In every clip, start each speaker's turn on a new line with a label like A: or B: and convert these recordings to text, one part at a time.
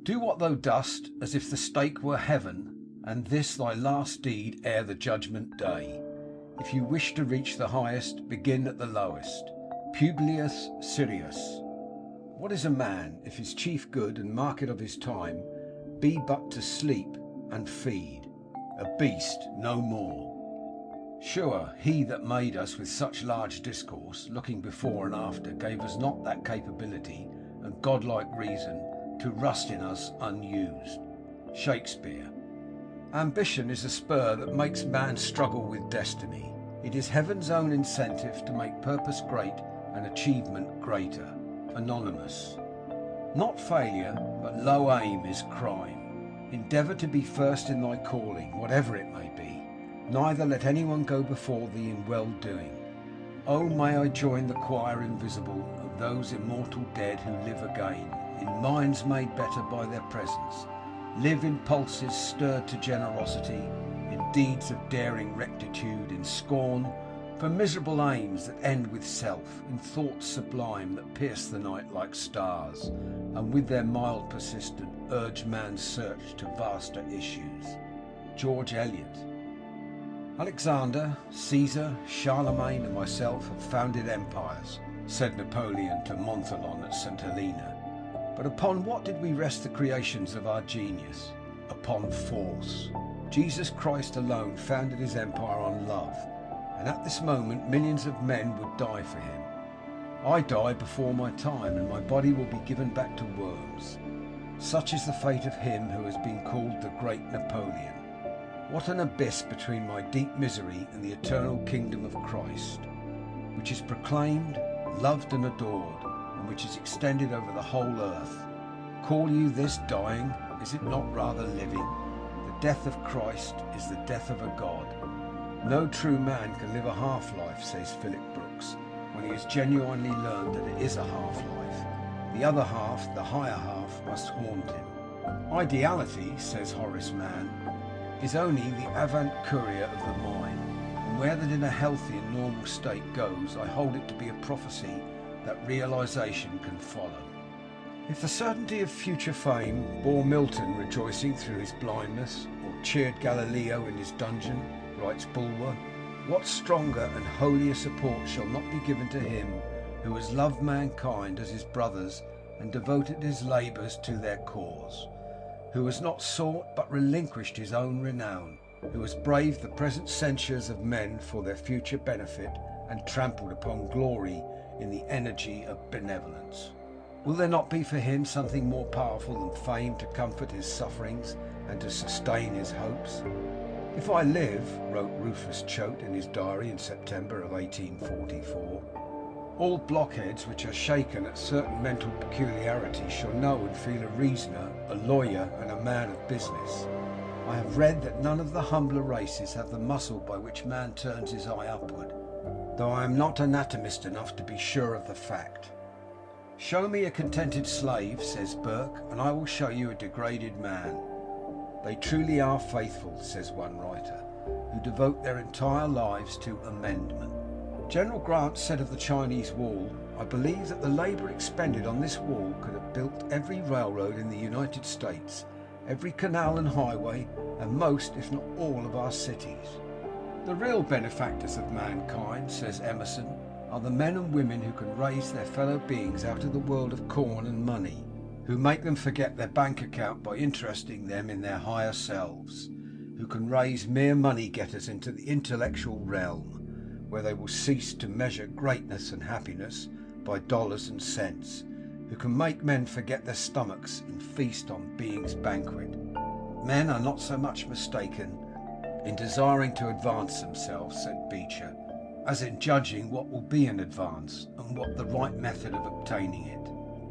A: Do what thou dost, as if the stake were heaven, and this thy last deed ere the judgment day. If you wish to reach the highest, begin at the lowest. Publius Sirius. What is a man, if his chief good and market of his time be but to sleep and feed? A beast, no more. Sure, he that made us with such large discourse, looking before and after, gave us not that capability and godlike reason to rust in us unused. Shakespeare. Ambition is a spur that makes man struggle with destiny. It is heaven's own incentive to make purpose great and achievement greater. Anonymous. Not failure, but low aim is crime. Endeavour to be first in thy calling, whatever it may be. Neither let anyone go before thee in well-doing. Oh, may I join the choir invisible of those immortal dead who live again, in minds made better by their presence, live in pulses stirred to generosity, in deeds of daring rectitude, in scorn for miserable aims that end with self, in thoughts sublime that pierce the night like stars, and with their mild persistence urge man's search to vaster issues. George Eliot. Alexander, Caesar, Charlemagne and myself have founded empires, said Napoleon to Montholon at St. Helena. But upon what did we rest the creations of our genius? Upon force. Jesus Christ alone founded his empire on love, and at this moment millions of men would die for him. I die before my time, and my body will be given back to worms. Such is the fate of him who has been called the great Napoleon. What an abyss between my deep misery and the eternal kingdom of Christ, which is proclaimed, loved and adored, and which is extended over the whole earth. Call you this dying? Is it not rather living? The death of Christ is the death of a God. No true man can live a half-life, says Philip Brooks, when he has genuinely learned that it is a half-life. The other half, the higher half, must haunt him. Ideality, says Horace Mann, is only the avant courier of the mind, and where that in a healthy and normal state goes, I hold it to be a prophecy that realization can follow. If the certainty of future fame bore Milton rejoicing through his blindness, or cheered Galileo in his dungeon, writes Bulwer, what stronger and holier support shall not be given to him who has loved mankind as his brothers and devoted his labours to their cause, who has not sought but relinquished his own renown, who has braved the present censures of men for their future benefit and trampled upon glory in the energy of benevolence. Will there not be for him something more powerful than fame to comfort his sufferings and to sustain his hopes? If I live, wrote Rufus Choate in his diary in September of 1844, all blockheads which are shaken at certain mental peculiarities shall know and feel a reasoner, a lawyer, and a man of business. I have read that none of the humbler races have the muscle by which man turns his eye upward, though I am not anatomist enough to be sure of the fact. Show me a contented slave, says Burke, and I will show you a degraded man. They truly are faithful, says one writer, who devote their entire lives to amendment. General Grant said of the Chinese wall, I believe that the labour expended on this wall could have built every railroad in the United States, every canal and highway, and most, if not all, of our cities. The real benefactors of mankind, says Emerson, are the men and women who can raise their fellow beings out of the world of corn and money, who make them forget their bank account by interesting them in their higher selves, who can raise mere money-getters into the intellectual realm, where they will cease to measure greatness and happiness by dollars and cents, who can make men forget their stomachs and feast on being's banquet. Men are not so much mistaken in desiring to advance themselves, said Beecher, as in judging what will be an advance and what the right method of obtaining it.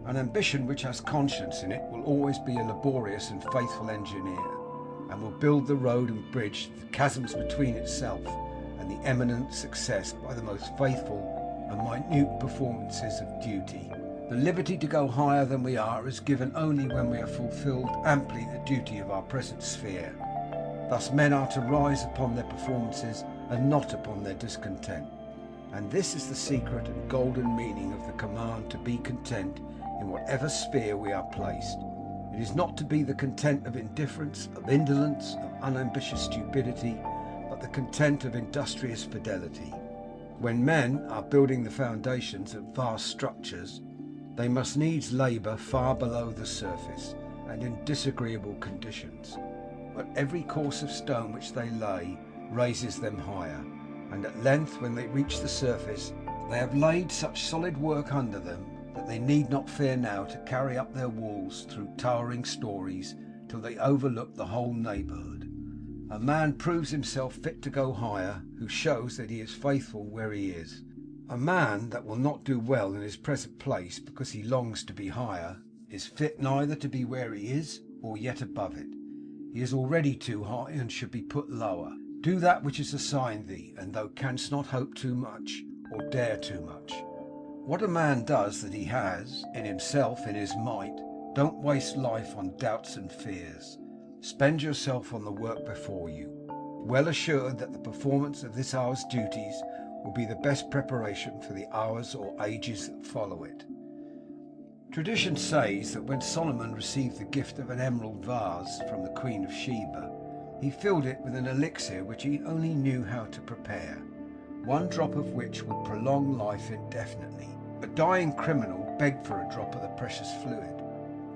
A: An ambition which has conscience in it will always be a laborious and faithful engineer, and will build the road and bridge the chasms between itself and the eminent success by the most faithful and minute performances of duty. The liberty to go higher than we are is given only when we have fulfilled amply the duty of our present sphere. Thus men are to rise upon their performances and not upon their discontent. And this is the secret and golden meaning of the command to be content in whatever sphere we are placed. It is not to be the content of indifference, of indolence, of unambitious stupidity, but the content of industrious fidelity. When men are building the foundations of vast structures, they must needs labour far below the surface and in disagreeable conditions. But every course of stone which they lay raises them higher, and at length, when they reach the surface, they have laid such solid work under them that they need not fear now to carry up their walls through towering stories till they overlook the whole neighbourhood. A man proves himself fit to go higher who shows that he is faithful where he is. A man that will not do well in his present place because he longs to be higher is fit neither to be where he is or yet above it. He is already too high and should be put lower. Do that which is assigned thee, and thou canst not hope too much or dare too much. What a man does that he has, in himself, in his might, don't waste life on doubts and fears. Spend yourself on the work before you, well assured that the performance of this hour's duties will be the best preparation for the hours or ages that follow it. Tradition says that when Solomon received the gift of an emerald vase from the Queen of Sheba, he filled it with an elixir which he only knew how to prepare, one drop of which would prolong life indefinitely. A dying criminal begged for a drop of the precious fluid,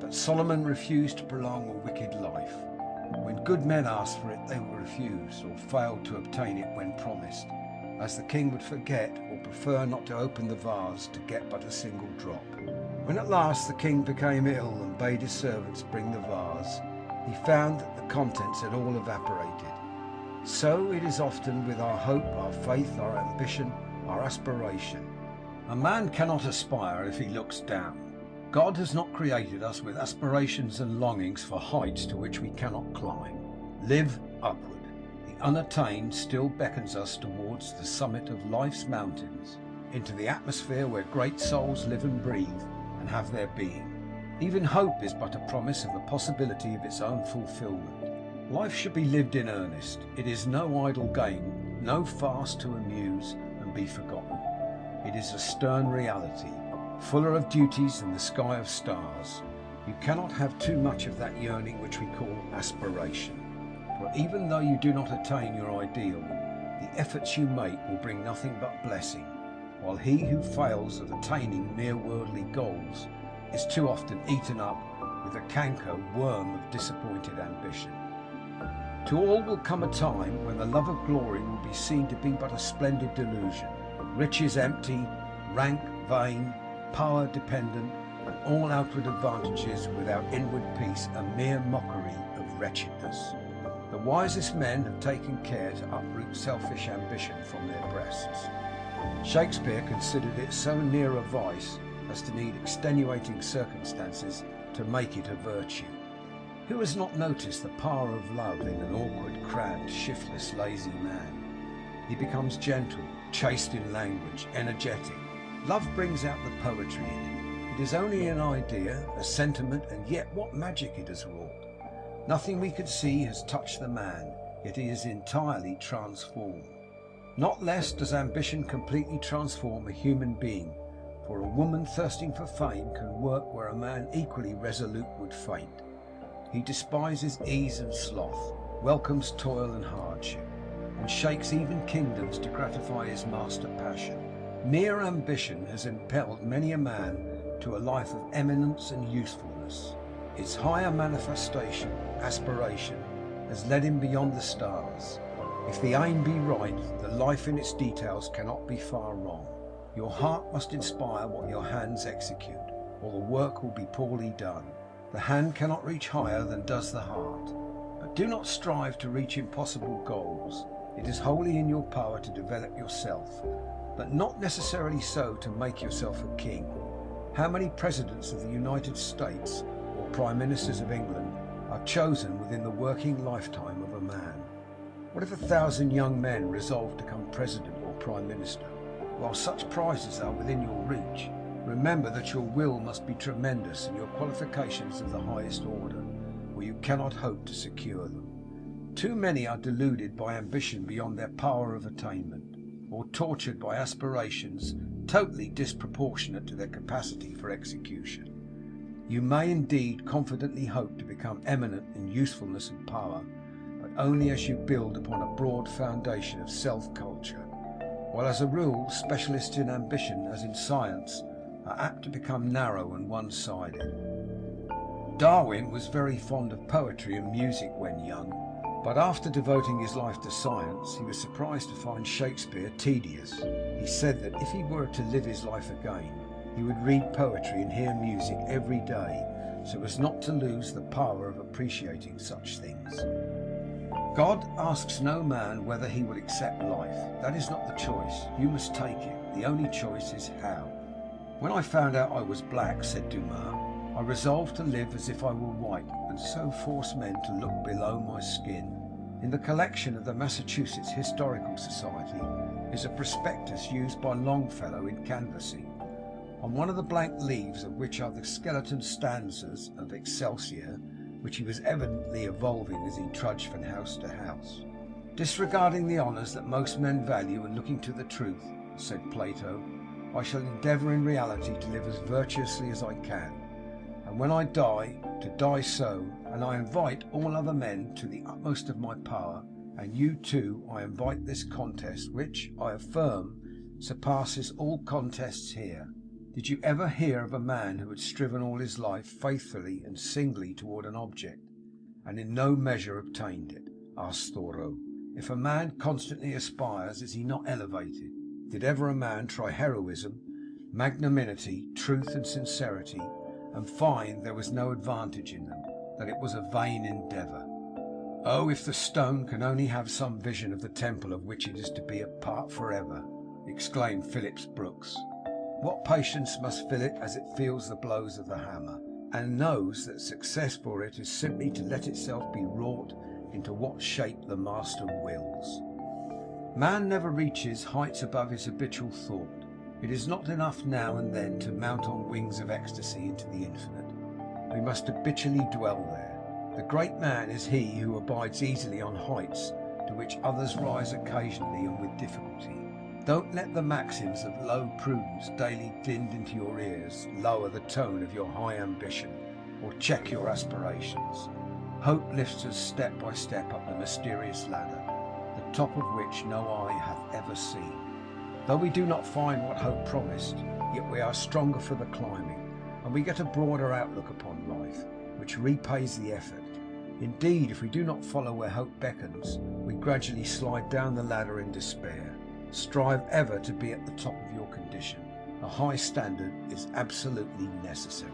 A: but Solomon refused to prolong a wicked life. When good men asked for it, they were refused, or failed to obtain it when promised, as the king would forget or prefer not to open the vase to get but a single drop. When at last the king became ill and bade his servants bring the vase, he found that the contents had all evaporated. So it is often with our hope, our faith, our ambition, our aspiration. A man cannot aspire if he looks down. God has not created us with aspirations and longings for heights to which we cannot climb. Live upward. The unattained still beckons us towards the summit of life's mountains, into the atmosphere where great souls live and breathe and have their being. Even hope is but a promise of the possibility of its own fulfilment. Life should be lived in earnest. It is no idle game, no farce to amuse and be forgotten. It is a stern reality, fuller of duties than the sky of stars. You cannot have too much of that yearning which we call aspiration. For even though you do not attain your ideal, the efforts you make will bring nothing but blessing, while he who fails of attaining mere worldly goals is too often eaten up with the canker worm of disappointed ambition. To all will come a time when the love of glory will be seen to be but a splendid delusion, riches empty, rank vain, power dependent, and all outward advantages without inward peace a mere mockery of wretchedness. The wisest men have taken care to uproot selfish ambition from their breasts. Shakespeare considered it so near a vice as to need extenuating circumstances to make it a virtue. Who has not noticed the power of love in an awkward, crabbed, shiftless, lazy man? He becomes gentle, chaste in language, energetic. Love brings out the poetry in him. It is only an idea, a sentiment, and yet what magic it has wrought. Nothing we could see has touched the man, yet he is entirely transformed. Not less does ambition completely transform a human being, for a woman thirsting for fame can work where a man equally resolute would faint. He despises ease and sloth, welcomes toil and hardship, and shakes even kingdoms to gratify his master passion. Mere ambition has impelled many a man to a life of eminence and usefulness. Its higher manifestation, aspiration, has led him beyond the stars. If the aim be right, the life in its details cannot be far wrong. Your heart must inspire what your hands execute, or the work will be poorly done. The hand cannot reach higher than does the heart. But do not strive to reach impossible goals. It is wholly in your power to develop yourself, but not necessarily so to make yourself a king. How many presidents of the United States or prime ministers of England are chosen within the working lifetime of a man? What if 1,000 young men resolve to become president or prime minister? While such prizes are within your reach, remember that your will must be tremendous and your qualifications of the highest order, or you cannot hope to secure them. Too many are deluded by ambition beyond their power of attainment, or tortured by aspirations totally disproportionate to their capacity for execution. You may indeed confidently hope to become eminent in usefulness and power, but only as you build upon a broad foundation of self-culture, while as a rule specialists in ambition, as in science, are apt to become narrow and one-sided. Darwin was very fond of poetry and music when young, but after devoting his life to science, he was surprised to find Shakespeare tedious. He said that if he were to live his life again, he would read poetry and hear music every day, so as not to lose the power of appreciating such things. God asks no man whether he will accept life. That is not the choice. You must take it. The only choice is how. When I found out I was black, said Dumas, I resolved to live as if I were white, and so force men to look below my skin. In the collection of the Massachusetts Historical Society is a prospectus used by Longfellow in canvassing. On one of the blank leaves of which are the skeleton stanzas of Excelsior, which he was evidently evolving as he trudged from house to house. Disregarding the honours that most men value and looking to the truth, said Plato, I shall endeavour in reality to live as virtuously as I can, and when I die, to die so, and I invite all other men to the utmost of my power, and you too I invite this contest, which, I affirm, surpasses all contests here. Did you ever hear of a man who had striven all his life faithfully and singly toward an object, and in no measure obtained it? Asked Thoreau. If a man constantly aspires, is he not elevated? Did ever a man try heroism, magnanimity, truth and sincerity, and find there was no advantage in them, that it was a vain endeavour? Oh, if the stone can only have some vision of the temple of which it is to be a part forever, exclaimed Phillips Brooks. What patience must fill it as it feels the blows of the hammer, and knows that success for it is simply to let itself be wrought into what shape the master wills. Man never reaches heights above his habitual thought. It is not enough now and then to mount on wings of ecstasy into the infinite. We must habitually dwell there. The great man is he who abides easily on heights to which others rise occasionally and with difficulty. Don't let the maxims of low prudence daily dinned into your ears lower the tone of your high ambition, or check your aspirations. Hope lifts us step by step up the mysterious ladder, the top of which no eye hath ever seen. Though we do not find what hope promised, yet we are stronger for the climbing, and we get a broader outlook upon life, which repays the effort. Indeed, if we do not follow where hope beckons, we gradually slide down the ladder in despair. Strive ever to be at the top of your condition. A high standard is absolutely necessary.